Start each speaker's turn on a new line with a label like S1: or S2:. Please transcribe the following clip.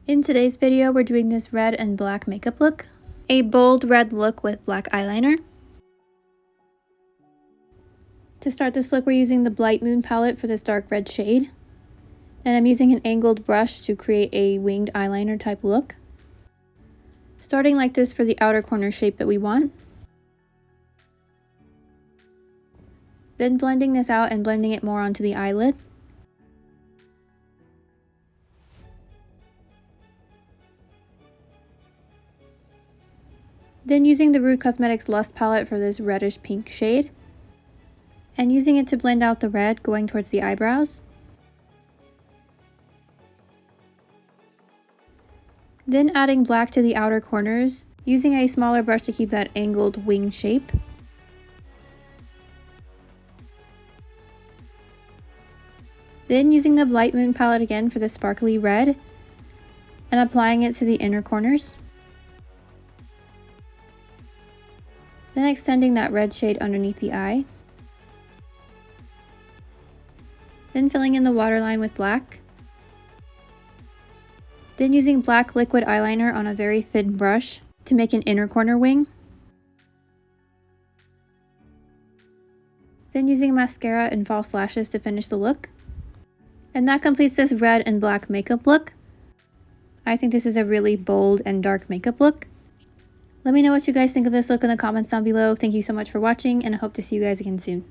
S1: In today's video, we're doing this red and black makeup look. A bold red look with black eyeliner. To start this look, we're using the Blightmoon palette for this dark red shade. And I'm using an angled brush to create a winged eyeliner type look. Starting like this for the outer corner shape that we want. Then blending this out and blending it more onto the eyelid. Then using the Rude Cosmetics Lust palette for this reddish pink shade. And using it to blend out the red going towards the eyebrows. Then adding black to the outer corners, using a smaller brush to keep that angled wing shape. Then using the Blightmoon palette again for the sparkly red, and applying it to the inner corners. Then extending that red shade underneath the eye. Then filling in the waterline with black. Then using black liquid eyeliner on a very thin brush to make an inner corner wing. Then using mascara and false lashes to finish the look. And that completes this red and black makeup look. I think this is a really bold and dark makeup look. Let me know what you guys think of this look in the comments down below. Thank you so much for watching, and I hope to see you guys again soon.